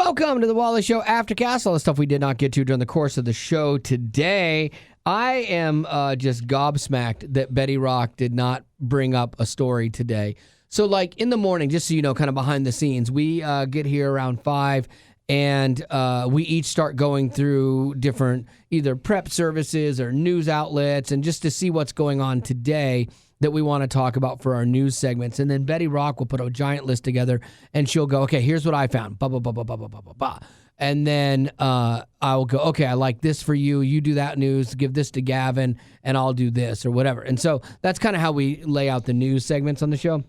Welcome to the Wallace Show Aftercast. All the stuff we did not get to during the course of the show today. I am just gobsmacked that Betty Rock did not bring up a story today. So, like, in the morning, just so you know, kind of behind the scenes, we get here around 5, and we each start going through different either prep services or news outlets, and just to see what's going on today that we want to talk about for our news segments. And then Betty Rock will put a giant list together, and she'll go, okay, here's what I found. Blah, blah, blah, blah, blah, blah, blah, blah, blah. And then I'll go, okay, I like this for you. You do that news, give this to Gavin, and I'll do this or whatever. And so that's kind of how we lay out the news segments on the show.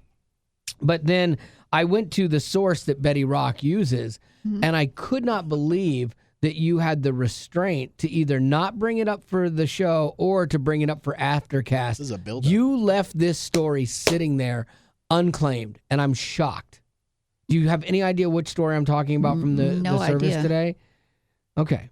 But then I went to the source that Betty Rock uses, and I could not believe that you had the restraint to either not bring it up for the show or to bring it up for Aftercast. This is a build-up. You left this story sitting there unclaimed, and I'm shocked. Do you have any idea which story I'm talking about from the service today? Okay.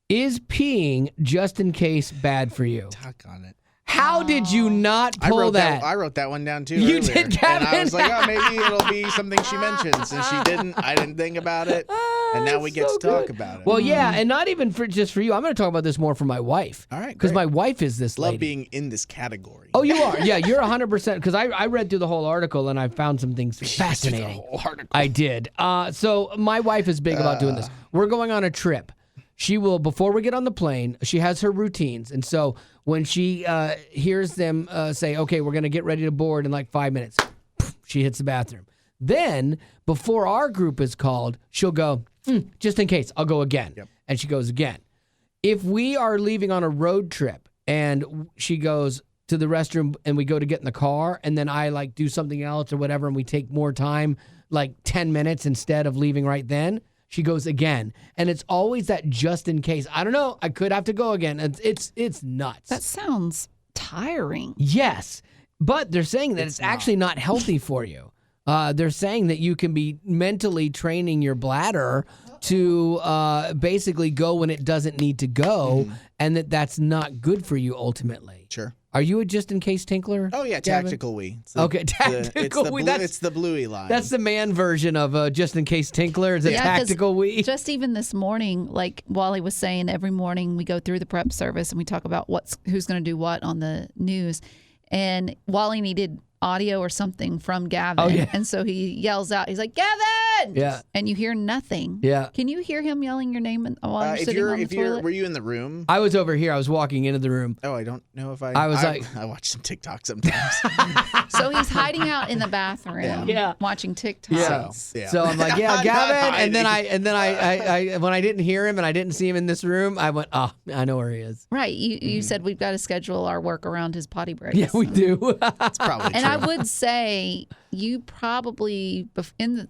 Is peeing just in case bad for you? Talk on it. How did you not pull that? I wrote that one down too. You earlier. did, Gavin? And I was like, oh, maybe it'll be something she mentions. And she didn't. I didn't think about it. And now we get to talk about it. Well, yeah, and not even just for you. I'm going to talk about this more for my wife. All right, because my wife is this lady. Love being in this category. Oh, you are? Yeah, you're 100%. Because I read through the whole article, and I found some things fascinating. The whole article. I did. So my wife is big about doing this. We're going on a trip. She will, before we get on the plane, she has her routines. And so when she hears them say, okay, we're going to get ready to board in like 5 minutes, she hits the bathroom. Then, before our group is called, she'll go, just in case, I'll go again. Yep. And she goes again. If we are leaving on a road trip and she goes to the restroom and we go to get in the car and then I like do something else or whatever and we take more time, like 10 minutes instead of leaving right then, she goes again. And it's always that just in case. I don't know. I could have to go again. It's nuts. That sounds tiring. Yes. But they're saying that it's actually not healthy for you. They're saying that you can be mentally training your bladder to basically go when it doesn't need to go, and that's not good for you ultimately. Sure. Are you a just-in-case tinkler? Oh, yeah, Gavin? tactical wee. Okay, tactical wee. It's the bluey line. That's the man version of just-in-case tinkler. It's a tactical wee. Just even this morning, like Wally was saying, every morning we go through the prep service and we talk about who's going to do what on the news. And Wally needed audio or something from Gavin. Oh, yeah. And so he yells out, he's like, Gavin! Yeah. And you hear nothing. Yeah. Can you hear him yelling your name while you're sitting on the toilet? Were you in the room? I was over here. I was walking into the room. Oh, I don't know if I watch some TikTok sometimes. So he's hiding out in the bathroom watching TikToks. Yeah. So I'm like, yeah, Gavin. And then I when I didn't hear him and I didn't see him in this room, I went, oh, I know where he is. Right. You said we've got to schedule our work around his potty breaks. Yeah, we do. That's probably true. And I would say you probably, in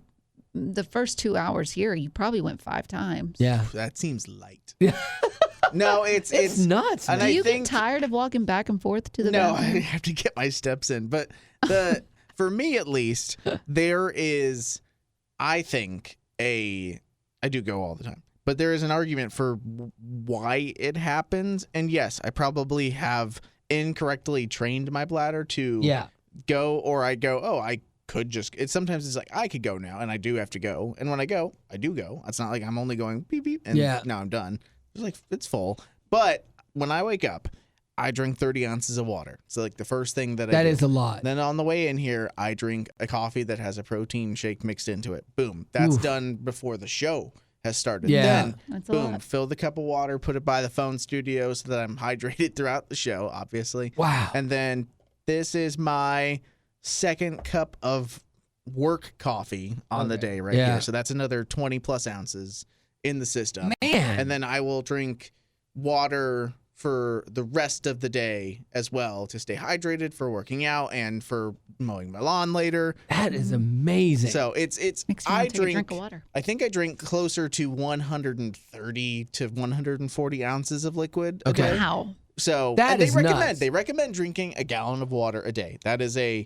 the first 2 hours here, you probably went 5 times. Yeah. That seems light. No, it's nuts. Do you get tired of walking back and forth to the bathroom? No, I have to get my steps in. But for me at least, there is, I think, I do go all the time. But there is an argument for why it happens. And yes, I probably have incorrectly trained my bladder to go, or I go, oh, I could just, sometimes it's like, I could go now, and I do have to go. And when I go, I do go. It's not like I'm only going beep, beep, and now I'm done. It's like, it's full. But when I wake up, I drink 30 ounces of water. So like the first thing that I do. Is a lot. Then on the way in here, I drink a coffee that has a protein shake mixed into it. Boom. That's done before the show has started. Yeah. Then, That's boom, fill the cup of water, put it by the phone studio so that I'm hydrated throughout the show, obviously. Wow. And then this is my second cup of work coffee on the day here. So that's another 20 plus ounces in the system. Man. And then I will drink water for the rest of the day as well to stay hydrated for working out and for mowing my lawn later. That is amazing. So it's Makes me want to take a drink of water. I think I drink closer to 130 to 140 ounces of liquid a day. Wow. So that is nuts. They recommend drinking a gallon of water a day. That is an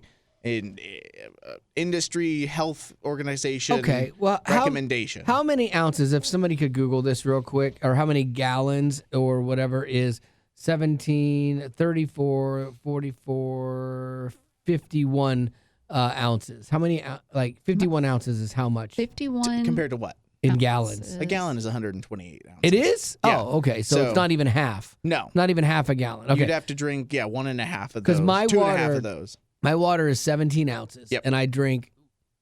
industry health organization recommendation. How many ounces, if somebody could Google this real quick, or how many gallons or whatever is 17, 34, 44, 51 ounces? How many, 51 ounces is how much? 51. Compared to what? in Ounces. gallons. A gallon is 128 ounces. It is? Yeah. Oh, okay. So it's not even half. No. Not even half a gallon. Okay. You'd have to drink, 1.5 of those. 'Cause my 2.5 water- of those. My water is 17 ounces. Yep. And I drink,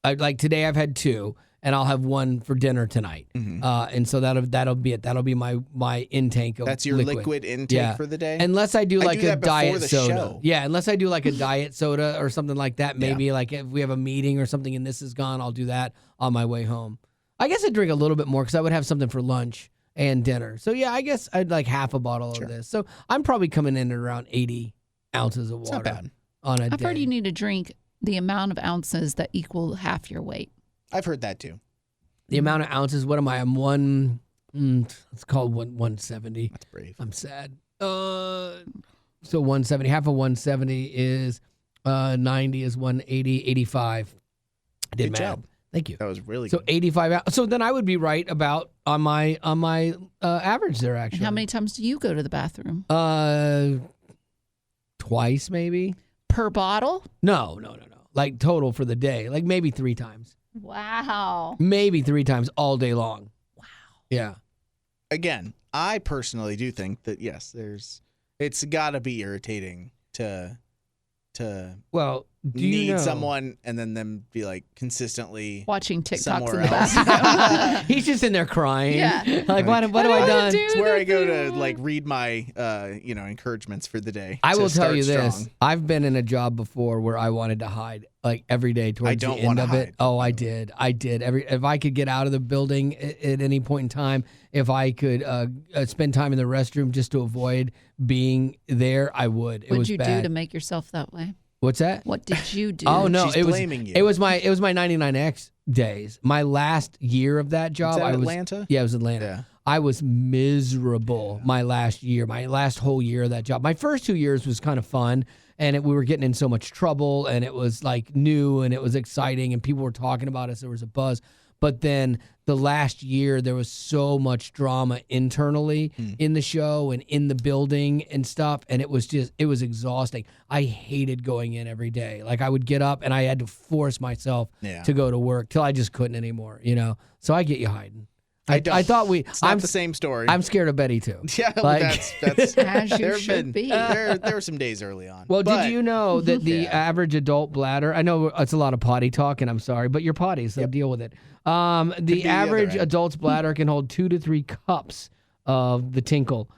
like today I've had 2, and I'll have 1 for dinner tonight. Mhm. And so that'll be it. That'll be my intake of That's your liquid intake for the day? Unless I do I like do a that before diet the soda. show. Yeah, unless I do like a diet soda or something like that. Maybe like if we have a meeting or something and this is gone, I'll do that on my way home. I guess I'd drink a little bit more because I would have something for lunch and dinner. So yeah, I guess I'd like half a bottle of this. So I'm probably coming in at around 80 ounces of water. It's not bad. On a I've day. heard you need to drink the amount of ounces that equal half your weight. I've heard that too. The amount of ounces, what am I? I'm it's called 170. That's brave. I'm sad. So 170, half of 170 is 90 is 180, 85. I did Good math. job. Thank you. That was really So good. 85 ounces. So then I would be right about on my average there actually. And how many times do you go to the bathroom? Twice maybe? Per bottle? No. Like total for the day. Like maybe 3 times. Wow. Maybe 3 times all day long. Wow. Yeah. Again, I personally do think that, yes, it's got to be irritating to Well, do need you know? someone and then them be like consistently Watching TikToks somewhere in the else. bathroom. He's just in there crying. Yeah. Like, what have I done? It's where I go to like read my encouragements for the day. I to will tell start you this. strong. I've been in a job before where I wanted to hide like every day towards don't the end wanna of hide. it. Oh, I did. If I could get out of the building at any point in time, if I could spend time in the restroom just to avoid being there, I would. It What was did you bad. do to make yourself that way? What's that? What did you do? Oh no, She's it was blaming you. it was my 99X days. My last year of that job, that I was Atlanta? Yeah, it was Atlanta. Yeah. I was miserable my last year, my last whole year of that job. My first 2 years was kind of fun, and we were getting in so much trouble, and it was like new, and it was exciting, and people were talking about us. There was a buzz. But then the last year, there was so much drama internally in the show and in the building and stuff, and it was exhausting. I hated going in every day. Like I would get up, and I had to force myself to go to work till I just couldn't anymore. So I get you hiding. I thought It's not the same story. I'm scared of Betty too. Yeah, Like- that's As you there have should been be. there were some days early on. Well, but did you know that the Yeah. average adult bladder? I know it's a lot of potty talk, and I'm sorry, but you're potty, so deal with it. The be the average other end. adult's bladder can hold 2 to 3 cups of the tinkle.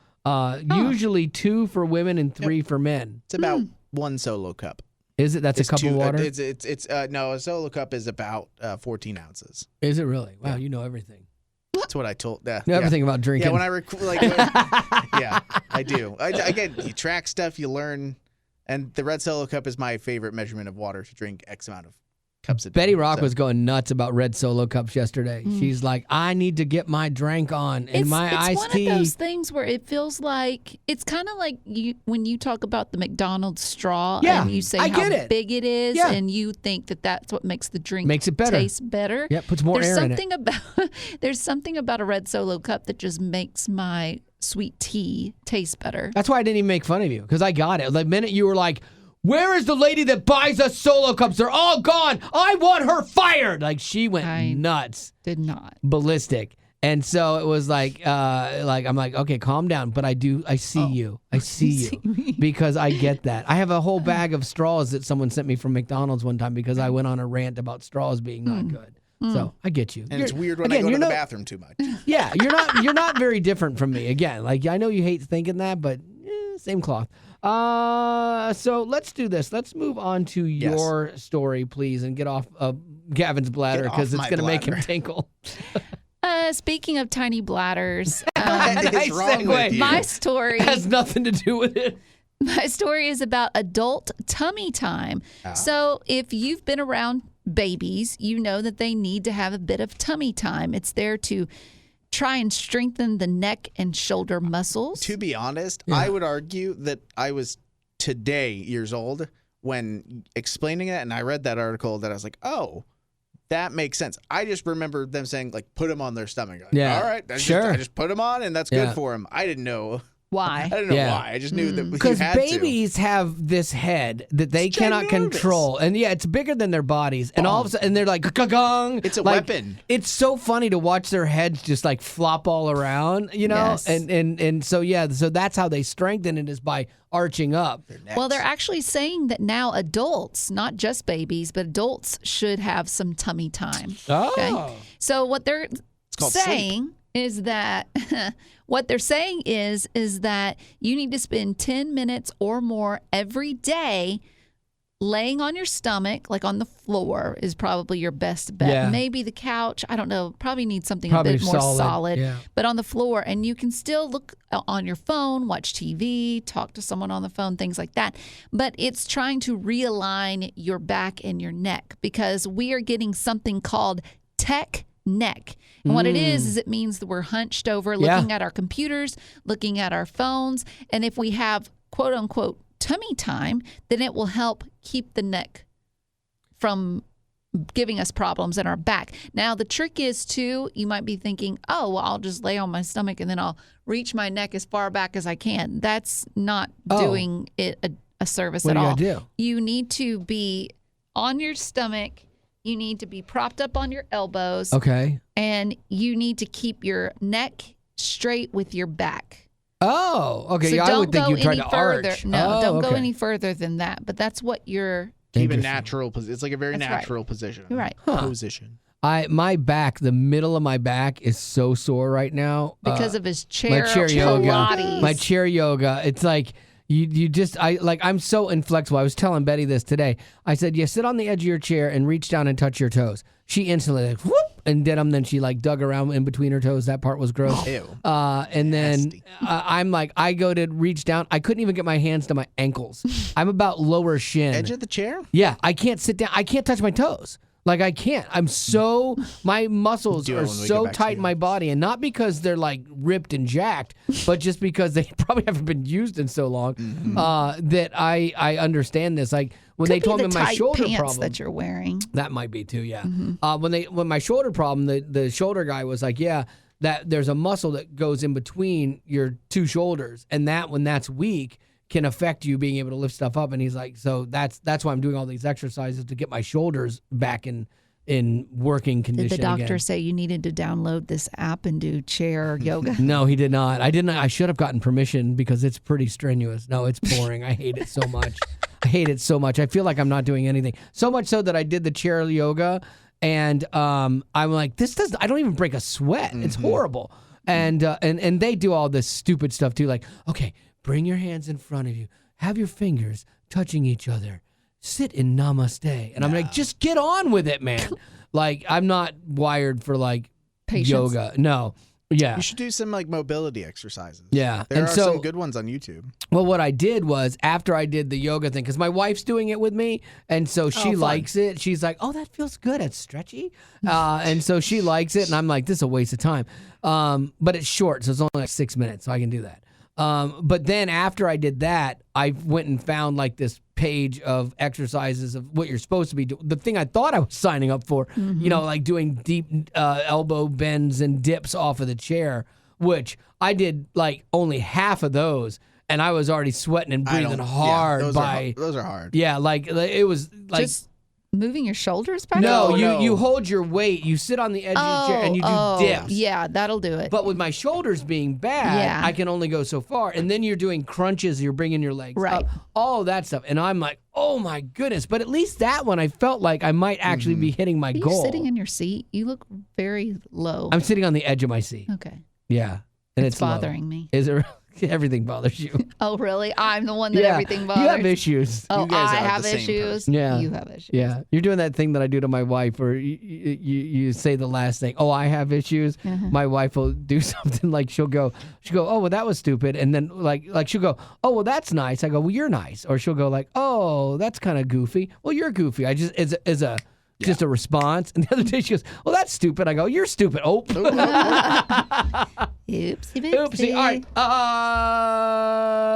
Usually 2 for women and 3 for men. It's about one solo cup. Is it? That's It's a cup of water. It's no, a solo cup is about 14 ounces. Is it really? Wow, you know everything. That's what I told. You know everything about drinking. Yeah, when I do. I get you track stuff, you learn, and the red solo cup is my favorite measurement of water to drink X amount of cups a day. Betty Rock So- was going nuts about red solo cups yesterday. She's like, I need to get my drink on and my it's iced one tea. of those things where it feels like it's kind of like when you talk about the McDonald's straw Yeah, and you say I how get it. big it is Yeah. and you think that that's what makes the drink Makes it better. taste better. Yeah, puts more There's air in it. something about there's something about a red solo cup that just makes my sweet tea taste better. That's why I didn't even make fun of you, because I got it. The minute you were like, where is the lady that buys us solo cups? They're all gone. I want her fired. Like she went I- nuts, Did not. ballistic. And so it was like I'm like, okay, calm down. But I see you. I see you because I get that. I have a whole bag of straws that someone sent me from McDonald's one time because I went on a rant about straws being not good. So I get you. And it's weird when again, I go to you're the not- bathroom too much. Yeah, you're not very different from me. Again, like I know you hate thinking that, but same cloth. So let's do this. Let's move on to your story, please, and get off Gavin's bladder Get off because it's my going to make him bladder. tinkle. Speaking of tiny bladders, What is Nice wrong segue. with you? my story Has nothing to do with it. My story is about adult tummy time. So, if you've been around babies, you know that they need to have a bit of tummy time. It's there to try and strengthen the neck and shoulder muscles. To be honest, I would argue that I was today years old when explaining it, and I read that article that I was like, oh, that makes sense. I just remember them saying, like, put them on their stomach. Like, Yeah, all right. sure. I just put them on, and that's Yeah. good for them. I didn't know Why? I don't know Yeah. why. I just knew that you Because had to. babies have this head that they It's cannot ginormous. control, and yeah, it's bigger than their bodies, and all of a sudden, and they're like, "Gong!" It's a like, weapon. It's so funny to watch their heads just like flop all around, you know, Yes. and so yeah, so that's how they strengthen it is by arching up. Well, they're actually saying that now adults, not just babies, but adults should have some tummy time. Oh, So what they're called saying is that what they're saying is that you need to spend 10 minutes or more every day laying on your stomach, like on the floor is probably your best bet. Yeah. Maybe the couch, I don't know, probably need something Probably a bit more solid. yeah. But on the floor, and you can still look on your phone, watch TV, talk to someone on the phone, things like that. But it's trying to realign your back and your neck because we are getting something called tech neck. And what it is it means that we're hunched over looking at our computers, looking at our phones. And if we have quote unquote tummy time, then it will help keep the neck from giving us problems in our back. Now, the trick is, too, you might be thinking, oh, well, I'll just lay on my stomach and then I'll reach my neck as far back as I can. That's not doing it a service What at do you all. gotta do? You need to be on your stomach. You need to be propped up on your elbows. okay. And you need to keep your neck straight with your back. Oh, okay. So yeah, I don't would think go you tried any to further. arch. No, Oh, don't go okay. any further than that. But that's what you're. Keep a Interesting. natural position. It's like a very That's right. natural position. You're right. Position. My back, the middle of my back is so sore right now Because of his chair, my chair yoga. Pilates. My chair yoga. It's like you just I'm so inflexible. I was telling Betty this today. I said, "You sit on the edge of your chair and reach down and touch your toes." She instantly like whoop and did them. Then she like dug around in between her toes. That part was gross. Ew. And then Nasty. I'm like, I go to reach down. I couldn't even get my hands to my ankles. I'm about lower shin. Edge of the chair? Yeah, I can't sit down. I can't touch my toes. Like I can't. I'm so my muscles Do it are when we so get back tight to in my body, and not because they're like ripped and jacked, but just because they probably haven't been used in so long that I understand this. Like when Could they be told the me my tight shoulder pants problem, that you're wearing. that might be too. Yeah. When my shoulder problem, the shoulder guy was like, yeah, that there's a muscle that goes in between your two shoulders, and that when that's weak can affect you being able to lift stuff up. And he's like, so that's why I'm doing all these exercises to get my shoulders back in working condition. Did the doctor again. say you needed to download this app and do chair yoga? No, he did not. I didn't. I should have gotten permission because it's pretty strenuous. No, it's boring. I hate it so much. I hate it so much. I feel like I'm not doing anything. So much so that I did the chair yoga, and I'm like, I don't even break a sweat. It's horrible. And they do all this stupid stuff too. Like, okay, bring your hands in front of you. Have your fingers touching each other. Sit in namaste. And I'm like, just get on with it, man. Like, I'm not wired for like Patience. yoga. No. Yeah. You should do some like mobility exercises. Yeah. There And are so- some good ones on YouTube. Well, what I did was after I did the yoga thing, because my wife's doing it with me, and so she fun. likes it. She's like, "Oh, that feels good. It's stretchy," and so she likes it, and I'm like, "This is a waste of time." But it's short, so it's only like 6 minutes, so I can do that. But then after I did that, I went and found like this page of exercises of what you're supposed to be doing. The thing I thought I was signing up for, you know, like doing deep elbow bends and dips off of the chair, which I did like only half of those, and I was already sweating and breathing hard those are hard. yeah, like it was like. Just moving your shoulders back? No, No. you hold your weight, you sit on the edge of the chair, and you do dips. Yeah, that'll do it. But with my shoulders being bad, Yeah. I can only go so far. And then you're doing crunches, you're bringing your legs Right. up, all that stuff. And I'm like, oh my goodness. But at least that one, I felt like I might actually be hitting my Are you goal. sitting in your seat? You look very low. I'm sitting on the edge of my seat. Okay. Yeah. And It's low. bothering me. Is it? Everything bothers you. Oh, really? I'm the one that yeah. everything bothers. You have issues. Oh, You guys I are have the same issues. person. Yeah. You have issues. Yeah, you're doing that thing that I do to my wife, where you say the last thing. Oh, I have issues. My wife will do something like she'll go, oh well, that was stupid, and then like she'll go, oh well, that's nice. I go, well, you're nice, or she'll go like, oh, that's kind of goofy. Well, you're goofy. I just as a just a response. And the other day she goes, well, that's stupid. I go, you're stupid. Oh, Oopsie, oopsie. All right.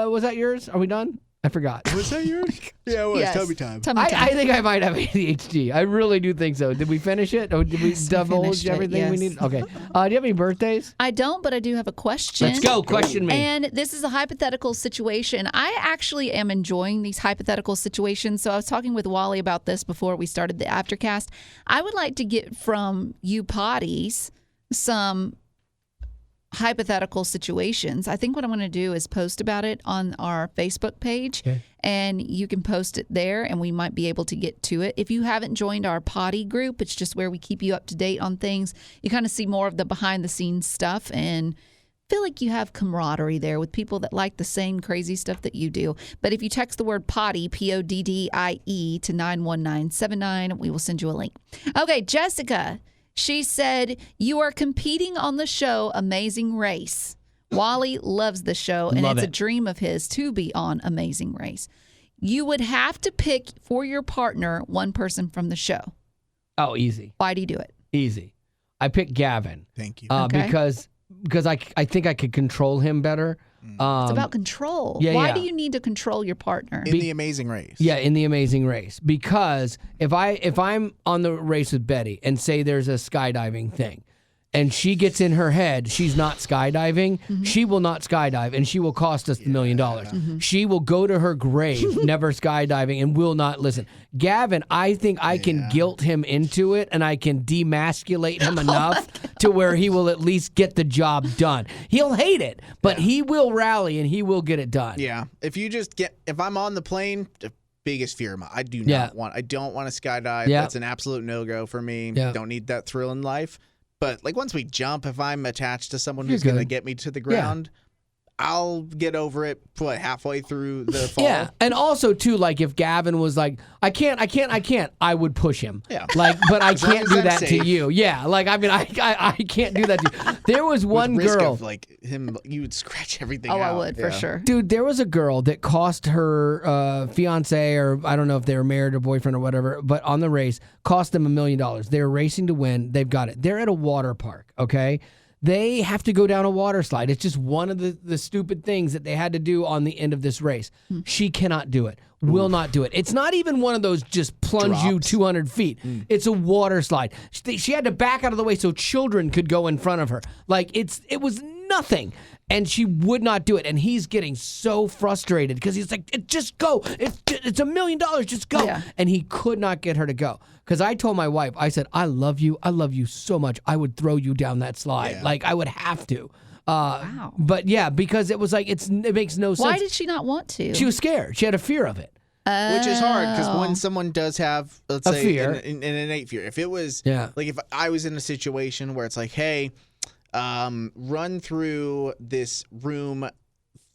Was that yours? Are we done? I forgot. Was that yours? Yeah, it was. Yes. Tummy time. Tummy time. I think I might have ADHD. I really do think so. Did we finish it? Or did we Yes, we divulge finished it, everything we yes. needed? Okay. Do you have any birthdays? I don't, but I do have a question. Let's go. Question me. And this is a hypothetical situation. I actually am enjoying these hypothetical situations. So I was talking with Wally about this before we started the Aftercast. I would like to get from you potties some hypothetical situations. I think what I'm going to do is post about it on our Facebook page, and you can post it there, and we might be able to get to it. If you haven't joined our potty group, it's just where we keep you up to date on things. You kind of see more of the behind the scenes stuff and feel like you have camaraderie there with people that like the same crazy stuff that you do. But if you text the word potty, PODDIE, to 91979, we will send you a link. Okay, Jessica. She said, you are competing on the show Amazing Race. Wally loves the show, and it's a dream of his to be on Amazing Race. You would have to pick for your partner one person from the show. Oh, easy. Why do you do it? Easy. I picked Gavin. Thank you. Okay. Because I think I could control him better. It's about control. yeah, Why yeah. do you need to control your partner? In the Amazing Race. Yeah, in the Amazing Race. Because if I'm on the race with Betty and say there's a skydiving thing, and she gets in her head she's not skydiving, she will not skydive, and she will cost us $1 million. She will go to her grave never skydiving and will not listen. Gavin, I think I can guilt him into it, and I can demasculate him enough to where he will at least get the job done. He'll hate it, but he will rally and he will get it done. Yeah. If I'm on the plane, the biggest fear of mine, I don't want to skydive. Yeah. That's an absolute no-go for me. Yeah. Don't need that thrill in life. But like once we jump, if I'm attached to someone You're who's going to good. get me to the ground, I'll get over it halfway through the fall. Yeah, and also too, like if Gavin was like, I can't, I would push him. Yeah. Like, but I long can't as do I'm that safe. to you. Yeah, like I mean, I can't do that to you. There was one With risk girl. of like him, you would scratch everything Oh, out. I would, for sure. Dude, there was a girl that cost her fiance, or I don't know if they were married or boyfriend or whatever, but on the race, cost them $1 million. They're racing to win. They've got it. They're at a water park, okay? They have to go down a water slide. It's just one of the stupid things that they had to do on the end of this race. She cannot do it. Will not do it. It's not even one of those just plunge you Drops. 200 feet. It's a water slide. She had to back out of the way so children could go in front of her. Like it was nothing. And she would not do it. And he's getting so frustrated because he's like, just go. It's $1 million. Just go. Yeah. And he could not get her to go. Because I told my wife, I said, I love you. I love you so much. I would throw you down that slide. Yeah. Like, I would have to. Wow. But yeah, because it was like, it makes no sense. Why did she not want to? She was scared. She had a fear of it. Which is hard because when someone does have, let's A say, fear. an innate fear, if it was, Yeah. like if I was in a situation where it's like, hey, run through this room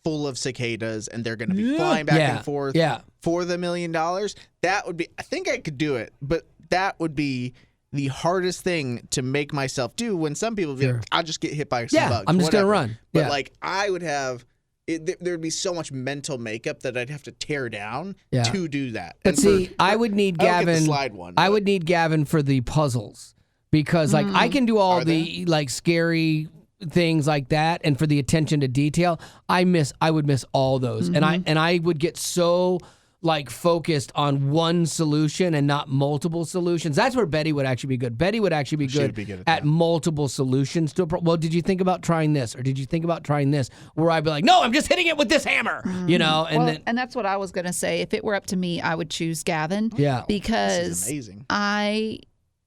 full of cicadas and they're going to be flying back and forth for the $1 million, that would be, I think I could do it, but that would be the hardest thing to make myself do when some people be like, I'll just get hit by some bugs. I'm just going to whatever. run. But like I would have, there'd be so much mental makeup that I'd have to tear down to do that. But see, I would need I don't get Gavin. the slide one, I but- would need Gavin for the puzzles because, like, I can do all the like scary things like that, and for the attention to detail, I would miss all those, and I would get so like focused on one solution and not multiple solutions. That's where Betty would actually be good. Betty would actually be She would good, be good at at that. multiple solutions to a well, did you think about trying this, or did you think about trying this? Where I'd be like, no, I'm just hitting it with this hammer, you know, and then and that's what I was going to say. If it were up to me, I would choose Gavin. Yeah. Because This is amazing.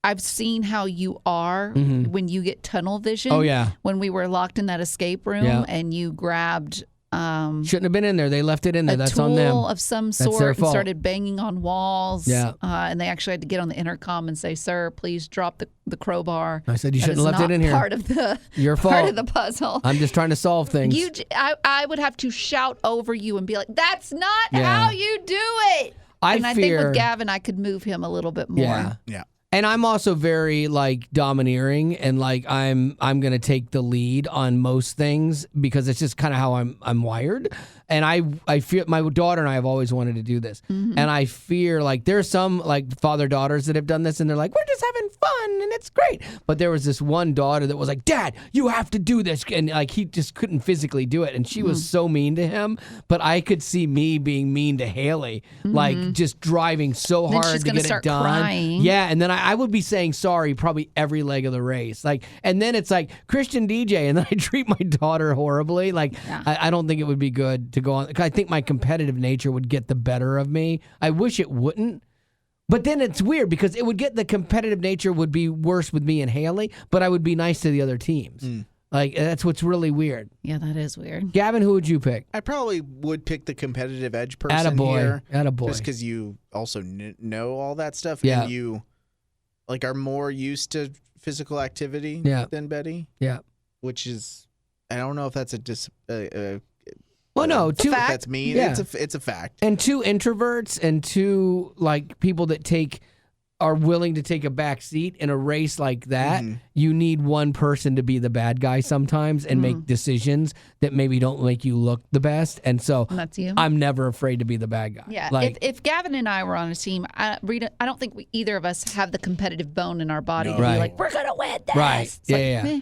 I've seen how you are when you get tunnel vision. Oh, yeah. When we were locked in that escape room and you grabbed shouldn't have been in there. They left it in there. a That's tool on them. of some their sort and fault. started banging on walls. Yeah. And they actually had to get on the intercom and say, "Sir, please drop the crowbar." I said, you That shouldn't is have left it not in here. Part of the Your part fault. of the puzzle. I'm just trying to solve things. I would have to shout over you and be like, "That's not Yeah. how you do it." I think fear- with Gavin, I could move him a little bit more. Yeah. Yeah. And I'm also very like domineering, and like I'm gonna take the lead on most things because it's just kind of how I'm wired. And I fear, my daughter and I have always wanted to do this, and I fear like there's some like father-daughters that have done this, and they're like, we're just having fun and it's great. But there was this one daughter that was like, Dad, you have to do this, and like he just couldn't physically do it, and she was so mean to him. But I could see me being mean to Haley, like just driving so Then hard she's to gonna get it start done. crying. Yeah, and then I would be saying sorry probably every leg of the race. Like, and then it's like Christian DJ, and then I treat my daughter horribly. Like, I don't think it would be good to go on. I think my competitive nature would get the better of me. I wish it wouldn't. But then it's weird because it would get the competitive nature would be worse with me and Haley, but I would be nice to the other teams. Like, that's what's really weird. Yeah, that is weird. Gavin, who would you pick? I probably would pick the competitive edge person here. Attaboy. Just because you also know all that stuff. Yeah. And you like are more used to physical activity than Betty. Yeah. Which is, I don't know if that's Well, no, if that's me. Yeah. It's a fact. And two introverts and two like people that are willing to take a back seat in a race like that. You need one person to be the bad guy sometimes and make decisions that maybe don't make you look the best. And so that's you. I'm never afraid to be the bad guy. Yeah. Like, if Gavin and I were on a team, Rita, I don't think either of us have the competitive bone in our body to Right. be like, we're gonna win this. Right. It's Yeah, like, yeah. meh.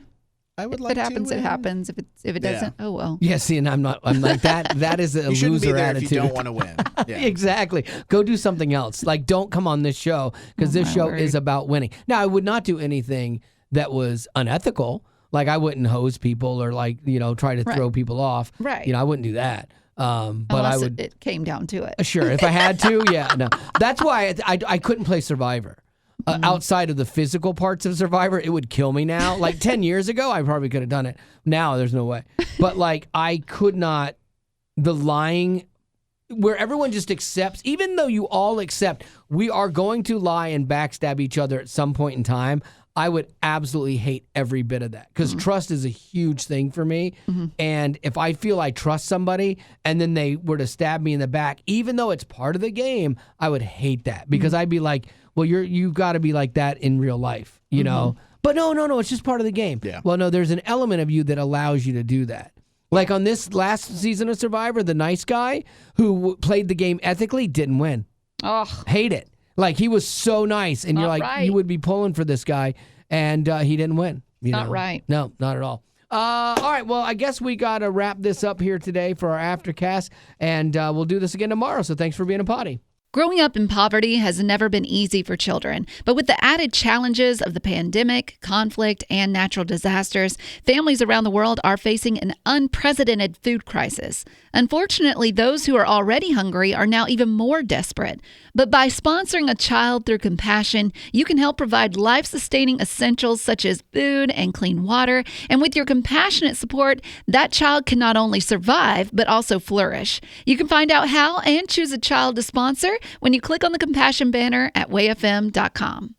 I would If like it happens, to it happens. If it doesn't, oh well. yeah, see, and I'm like that. That is a You shouldn't be loser there attitude. if you don't want to win. Yeah. Exactly. Go do something else. Like, don't come on this show because this my show word. is about winning. Now, I would not do anything that was unethical. Like, I wouldn't hose people or like, try to throw people off. Right. I wouldn't do that. But Unless I would. it came down to it. Sure, if I had to, yeah. No, that's why I couldn't play Survivor. Outside of the physical parts of Survivor, it would kill me now. Like 10 years ago, I probably could have done it. Now, there's no way. But like, I could not. The lying, where everyone just accepts, even though you all accept we are going to lie and backstab each other at some point in time, I would absolutely hate every bit of that because trust is a huge thing for me. And if I feel I trust somebody and then they were to stab me in the back, even though it's part of the game, I would hate that because I'd be like, well, you got to be like that in real life, you know? But no, it's just part of the game. Yeah. Well, no, there's an element of you that allows you to do that. Like on this last season of Survivor, the nice guy who played the game ethically didn't win. Oh, Hate it. Like he was so nice, and you're Not like, right. you would be pulling for this guy, and he didn't win. Not right. No, not at all. All right, well, I guess we got to wrap this up here today for our Aftercast, and we'll do this again tomorrow. So thanks for being a potty. growing up in poverty has never been easy for children, but with the added challenges of the pandemic, conflict, and natural disasters, families around the world are facing an unprecedented food crisis. Unfortunately, those who are already hungry are now even more desperate. But by sponsoring a child through compassion, you can help provide life-sustaining essentials such as food and clean water. And with your compassionate support, that child can not only survive, but also flourish. You can find out how and choose a child to sponsor when you click on the compassion banner at wayfm.com.